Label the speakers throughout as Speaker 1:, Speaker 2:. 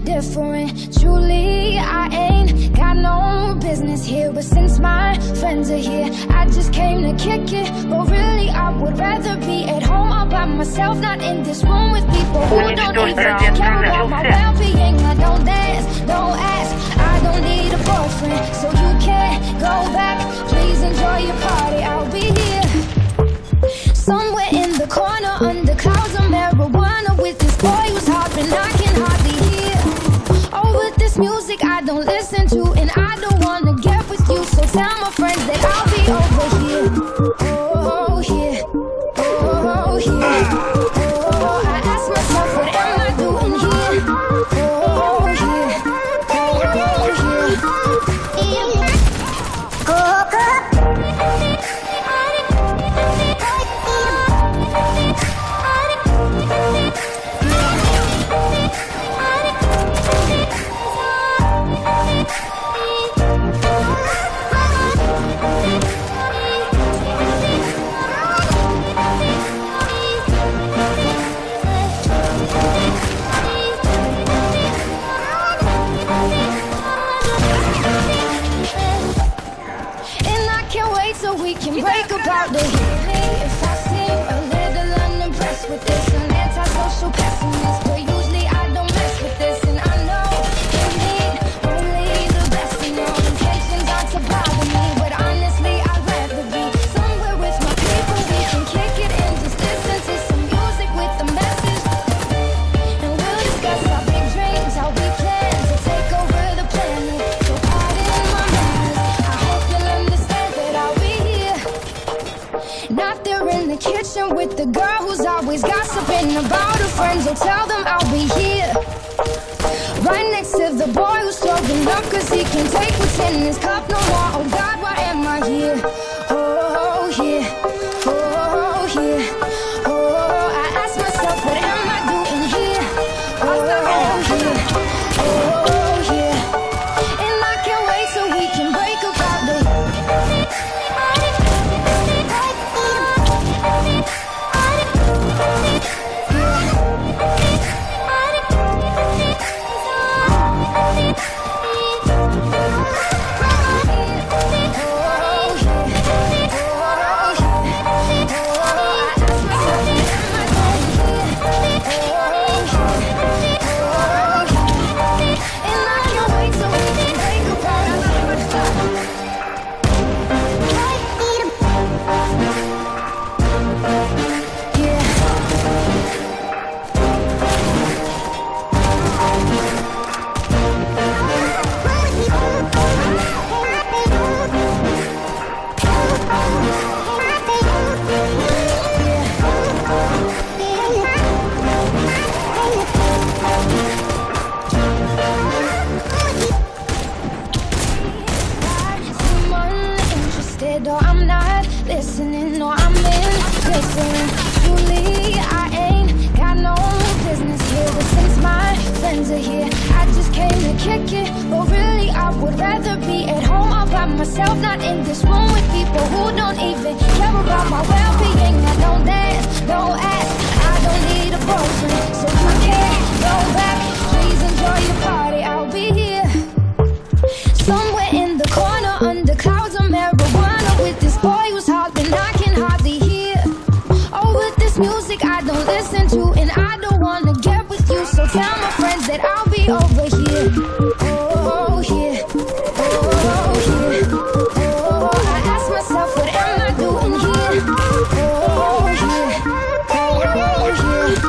Speaker 1: different. Truly, I ain't got no business here, but since my friends are here, I just came to kick it. But really, I would rather be at home all by myself, not in this room with people who don't even care about my well-being. I don't dance, don't ask, I don't need a boyfriend, so you can't go back. Please enjoy your party, I'll be here somewhere in the corner under clouds of marijuana with this boy who's hopping, I can hardly hear. Oh, with this music I don't listen to, and I don't wanna get with you, so tell my friends that I'll be over here. Oh, here, oh, here. Oh, I ask myself, what am I doing here? Oh, here, oh, here. So we can break about the healing. If I seem a little unimpressed with this, an antisocial pessimist, but usually I don't mess with this, and I know you need only the best, and your intentions aren't to bother me, but honestly I'd rather be somewhere with my people. We can kick it and just listen to some music with the message, and we'll discuss our big dreams, how we plan to take over the planet. So pardon my manners, I hope you'll understand that I'll be not there in the kitchen with the girl who's always gossiping about her friends. Or tell them I'll be here right next to the boy who's throwing up, cause he can take what's in his cup no more. Oh God, why am I here? Oh, here, oh, here. Oh, I ask myself, what am I doing here? Oh, here, oh, here. And I can't wait so we can break about the or I'm not listening, or I'm in listening. Truly, I ain't got no business here, but since my friends are here, I just came to kick it. But really, I would rather be at home all by myself, not in this room with people who don't even care about my well-being. I don't dance, don't ask, I don't need a boyfriend, so you can't go back. Please enjoy your party, I'll be here somewhere in the corner under clouds of marijuana with this boy who's hopping, I can hardly hear. Oh, with this music I don't listen to, and I don't wanna get with you, so tell my friends that I'll be over here. Oh, here, oh, here. Oh, I ask myself, what am I doing here? Oh, here, oh, here.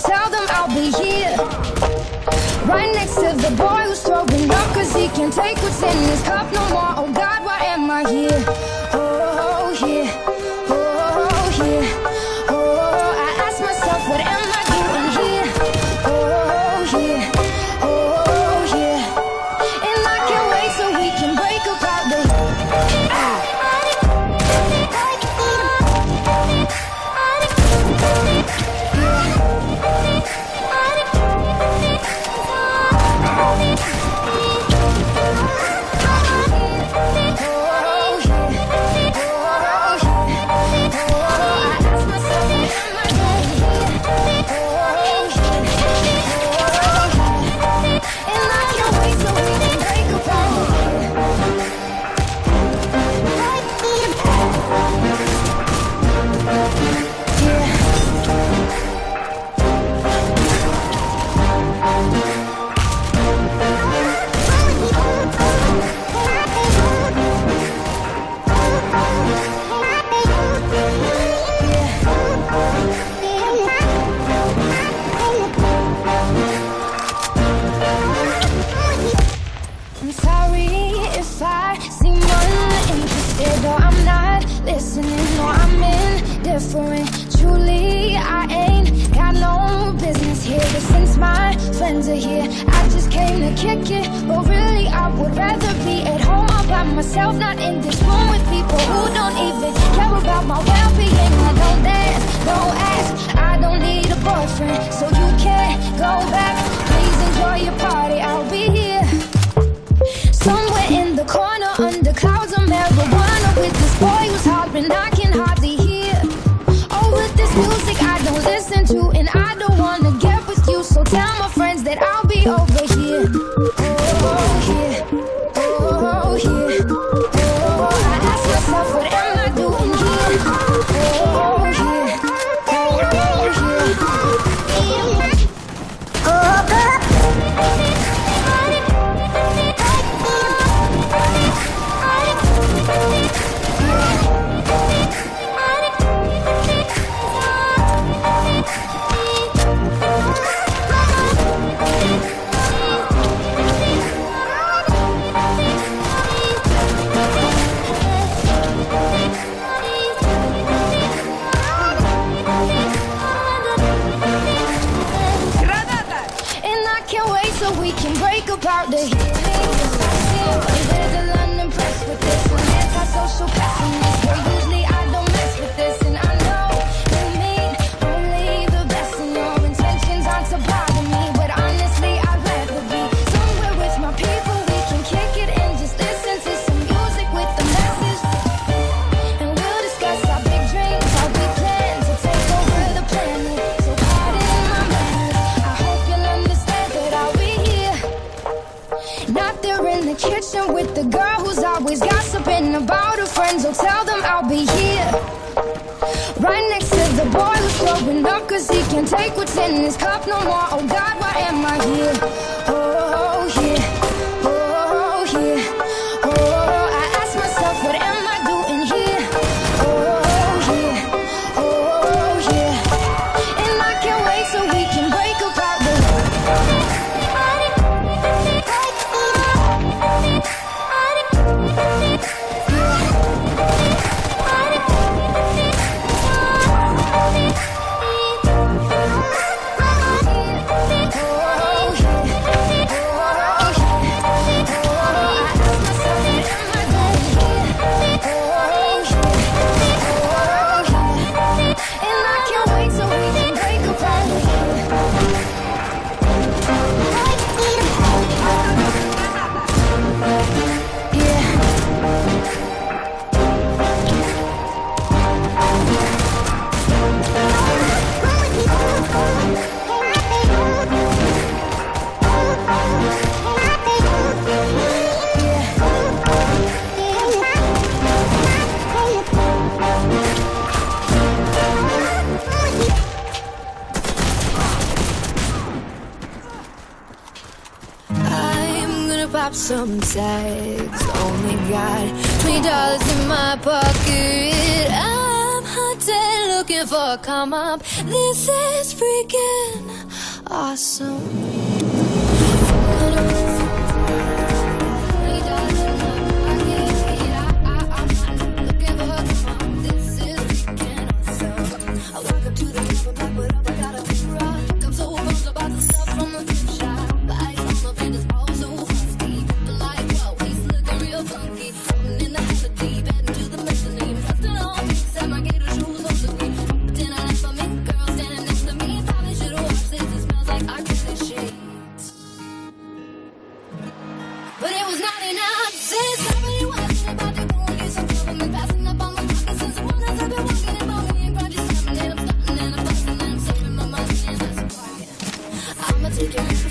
Speaker 1: tell them I'll be here. Right next to the boy who's throwing up, cause he can't take what's in his cup no more. Oh God, why am I here? Oh, here, oh, here, oh, I ask myself, what am I doing here? Oh, here, oh, here, and I can't wait so we can break apart the I'm sorry if I seem uninterested, or I'm not listening, or I'm indifferent. Truly, I ain't got no business here, but since my friends are here, I just came to kick it. But really, I would rather be at home all by myself, not in this room with people who don't even care about my well-being. I don't dance, don't ask, I don't need a boyfriend, so you can't go back. Please enjoy your party, I'll be here. Somewhere in the corner, under clouds of marijuana, with this boy who's hollering, I can hardly hear. Oh, with this music I don't listen to, and I don't wanna get with you, so tell my friends that I'll be over here. Oh, here, oh, here, oh, I ask myself, what am I doing here? Oh, here, oh, here, about the little unimpressed with this, an antisocial pessimist. But usually I don't mess with this, and I know you mean only the best, and your intentions aren't to bother me. But honestly, I'd rather be somewhere with my people. We can kick it and just listen to some music with the message, and we'll discuss our big dreams, how we plan to take over the planet. So pardon my manners, I hope you'll understand that I'll be here. Not there in the kitchen with the girl who's always gossiping about her friends. Oh, tell them I'll be here. Right next to the boy who's throwing up, cause he can't take what's in his cup no more. Oh God, why am I here? Oh, here, oh, here, oh, I ask myself, what am I doing here? Oh, here, oh, here, and I can't wait so we can break apart the
Speaker 2: pop some tags. Only got $20 in my pocket. I'm hunting, look looking for a come up. This is freaking awesome.